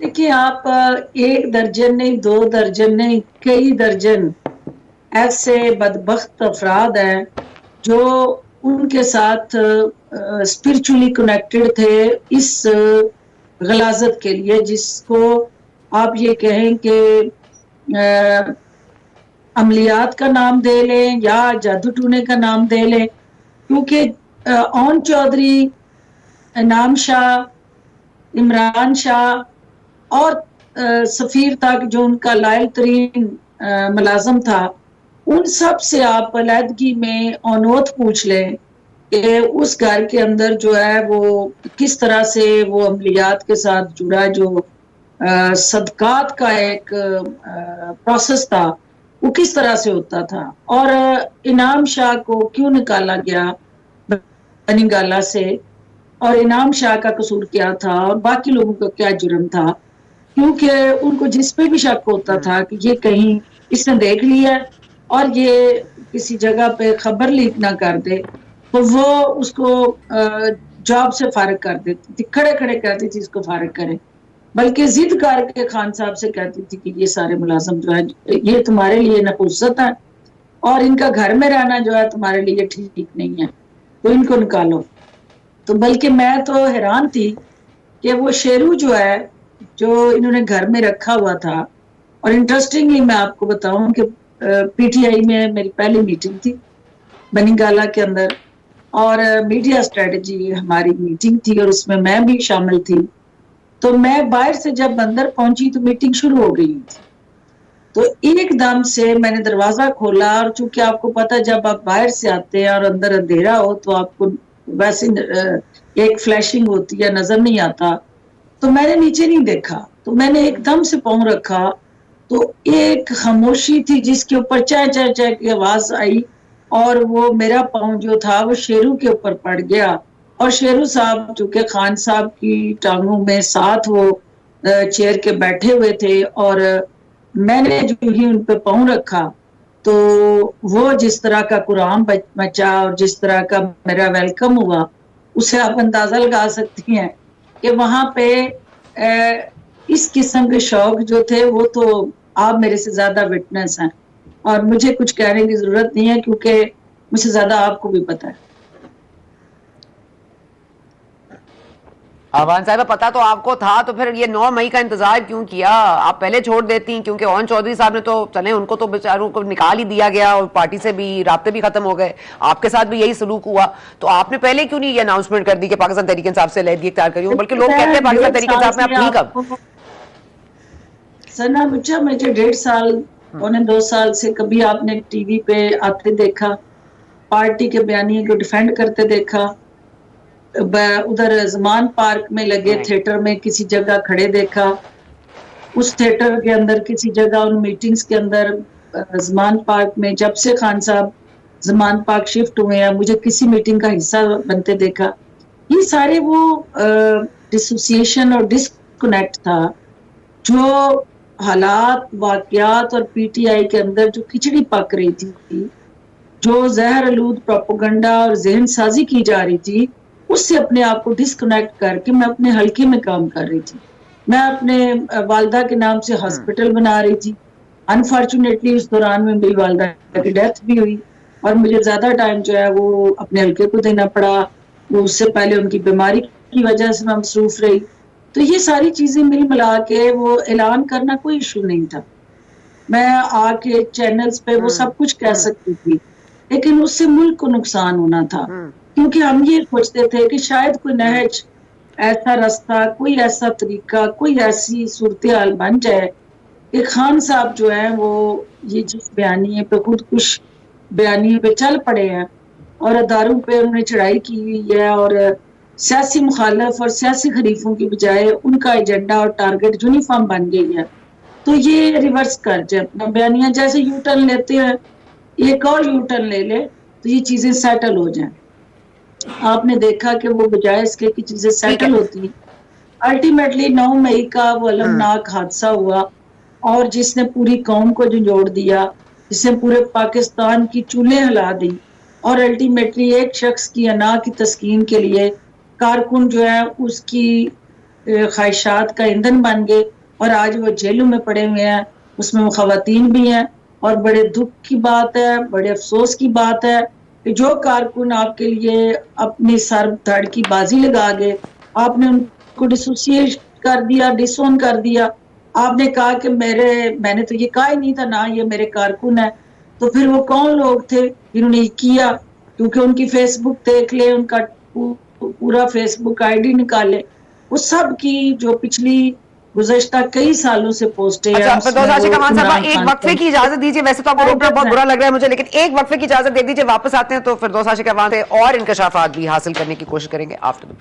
دیکھیے آپ ایک درجن نہیں، دو درجن نہیں، کئی درجن ایسے بدبخت افراد ہیں جو ان کے ساتھ اسپرچولی کنیکٹڈ تھے اس غلاظت کے لیے، جس کو آپ یہ کہیں کہ عملیات کا نام دے لیں یا جادو ٹونے کا نام دے لیں، کیونکہ اون چودھری، انعام شاہ، عمران شاہ اور سفیر تک جو ان کا لائل ترین ملازم تھا، ان سب سے آپ علیحدگی میں اونوت پوچھ لیں کہ اس گھر کے اندر جو ہے وہ کس طرح سے وہ عملیات کے ساتھ جڑا، جو صدقات کا ایک پروسیس تھا وہ کس طرح سے ہوتا تھا، اور انعام شاہ کو کیوں نکالا گیا بنی گالہ سے، اور انعام شاہ کا قصور کیا تھا اور باقی لوگوں کا کیا جرم تھا، کیونکہ ان کو جس پہ بھی شک ہوتا تھا کہ یہ کہیں اس نے دیکھ لیا اور یہ کسی جگہ پہ خبر لیک نہ کر دے، تو وہ اس کو جاب سے فارغ کر دیتی تھی، کھڑے کھڑے کہتی تھی اس کو فارغ کرے، بلکہ ضد کر کے خان صاحب سے کہتی تھی کہ یہ سارے ملازم جو ہے یہ تمہارے لیے نحوست ہے اور ان کا گھر میں رہنا جو ہے تمہارے لیے ٹھیک نہیں ہے، تو ان کو نکالو۔ تو بلکہ میں تو حیران تھی کہ وہ شیرو جو ہے جو انہوں نے گھر میں رکھا ہوا تھا، اور انٹرسٹنگلی میں آپ کو بتاؤں کہ پی ٹی آئی میں میری پہلی میٹنگ تھی بنی گالہ کے اندر، اور میڈیا اسٹریٹجی ہماری میٹنگ تھی اور اس میں بھی شامل تھی، تو میں باہر سے جب اندر پہنچی تو میٹنگ شروع ہو گئی تھی، تو ایک دم سے میں نے دروازہ کھولا، اور چونکہ آپ کو پتا جب آپ باہر سے آتے ہیں اور اندر اندھیرا ہو تو آپ کو ویسے ایک فلیشنگ ہوتی ہے، نظر نہیں آتا، تو میں نے نیچے نہیں دیکھا، تو میں نے ایک دم سے پاؤں رکھا تو ایک خاموشی تھی جس کے اوپر چہ چہ چہ کی آواز آئی، اور وہ میرا پاؤں جو تھا وہ شیرو کے اوپر پڑ گیا، اور شیرو صاحب چونکہ خان صاحب کی ٹانگوں میں ساتھ وہ چیئر کے بیٹھے ہوئے تھے، اور میں نے جو ہی ان پہ پاؤں رکھا تو وہ جس طرح کا قرآن مچا اور جس طرح کا میرا ویلکم ہوا، اسے آپ اندازہ لگا سکتی ہیں کہ وہاں پہ اس قسم کے شوق جو تھے وہ تو آپ میرے سے زیادہ وٹنس ہیں، اور مجھے کچھ کہنے کی ضرورت نہیں ہے کیونکہ مجھ سے زیادہ آپ کو بھی پتا ہے۔ آوان صاحبہ پتا تو آپ کو تھا، تو پھر یہ 9 مئی کا انتظار کیوں کیا؟ آپ پہلے چھوڑ دیتی، کیونکہ اون چودھری صاحب نے تو چلیں ان کو تو بیچاروں کو نکال ہی دیا گیا اور پارٹی سے بھی رابطے بھی ختم ہو گئے، آپ کے ساتھ بھی یہی سلوک ہوا، تو آپ نے پہلے کیوں نہیں یہ اناؤنسمنٹ کر دی کہ پاکستان تحریک انصاف سے علیحدگی اختیار کری ہوں؟ بلکہ لوگ کہتے ہیں پاکستان تحریک انصاف میں آپ تھی کب؟ سنا بچہ مجھے 1.5 سال 2 سال سے کبھی آپ نے ٹی وی پہ آتے دیکھا، پارٹی کے بیانیے کو ڈیفینڈ کرتے دیکھا، ادھر زمان پارک میں لگے تھیٹر میں کسی جگہ کھڑے دیکھا، اس تھیٹر کے اندر کسی جگہ ان میٹنگز کے اندر زمان پارک میں جب سے خان صاحب زمان پارک شفٹ ہوئے ہیں مجھے کسی میٹنگ کا حصہ بنتے دیکھا، یہ سارے وہ ڈسوسیشن اور ڈسکنیکٹ تھا جو حالات، واقعات اور پی ٹی آئی کے اندر جو کھچڑی پک رہی تھی، جو زہر آلود پروپیگنڈا اور ذہن سازی کی جا رہی تھی، اس سے اپنے آپ کو ڈسکنیکٹ کر کے میں اپنے حلقے میں کام کر رہی تھی، میں اپنے والدہ کے نام سے ہاسپٹل بنا رہی تھی، انفارچونیٹلی اس دوران میں میری والدہ کی ڈیتھ بھی ہوئی اور مجھے زیادہ ٹائم جو ہے وہ اپنے حلقے کو دینا پڑا، وہ اس سے پہلے ان کی بیماری کی وجہ سے میں مصروف رہی، تو یہ ساری چیزیں مل ملا کے وہ اعلان کرنا کوئی ایشو نہیں تھا، میں آ کے چینلز پہ وہ سب کچھ کہہ سکتی تھی، لیکن اس سے ملک کو نقصان ہونا تھا، کیونکہ ہم یہ سوچتے تھے کہ شاید کوئی نہج، ایسا راستہ، کوئی ایسا طریقہ، کوئی ایسی صورتحال بن جائے کہ خان صاحب جو ہیں وہ یہ جس بیانیے پہ خود کش بیانیے پہ چل پڑے ہیں اور اداروں پہ انہوں نے چڑھائی کی ہوئی ہے، اور سیاسی مخالف اور سیاسی حریفوں کی بجائے ان کا ایجنڈا اور ٹارگٹ یونیفارم بن گئی ہے، تو یہ ریورس کر جائے اپنا بیانیہ، جیسے یو ٹرن لیتے ہیں ایک اور یو ٹرن لے لے تو یہ چیزیں سیٹل ہو جائیں۔ آپ نے دیکھا کہ وہ بجائے اس کے چیزیں سیٹل ہوتی ہیں، الٹیمیٹلی 9 مئی کا وہ المناک حادثہ ہوا اور جس نے پوری قوم کو جھنجھوڑ دیا، جس نے پورے پاکستان کی چولیں ہلا دی، اور الٹیمیٹلی ایک شخص کی انا کی تسکین کے لیے کارکن جو ہے اس کی خواہشات کا ایندھن بن گئے اور آج وہ جیلوں میں پڑے ہوئے ہیں. اس میں وہ خواتین بھی ہیں اور بڑے دکھ کی بات ہے, بڑے افسوس کی بات ہے کہ جو کارکن آپ کے لیے اپنی سر دھڑ کی بازی لگا گئے, آپ نے ان کو ڈسوسیٹ کر دیا, ڈس اون کر دیا. آپ نے کہا کہ میں نے تو یہ کہا ہی نہیں تھا, نہ یہ میرے کارکن ہے. تو پھر وہ کون لوگ تھے جنہوں نے یہ کیا؟ کیونکہ ان کی فیس بک دیکھ لے, ان کا پورا فیس بک آئی ڈی نکالے, اس سب کی جو پچھلی گزشتہ کئی سالوں سے پوسٹیں ہیں اچھا اس فردوس میں وہ عاشق امان صاحبہ عمران ایک خان وقفے کی اجازت دیجیے. ویسے تو آپ کو روکنا بہت برا لگ رہا ہے مجھے, لیکن ایک وقفے کی اجازت دے دیجیے. واپس آتے ہیں تو فردوس عاشق امان سے اور انکشافات بھی حاصل کرنے کی کوشش کریں گے آفٹر دی بریک.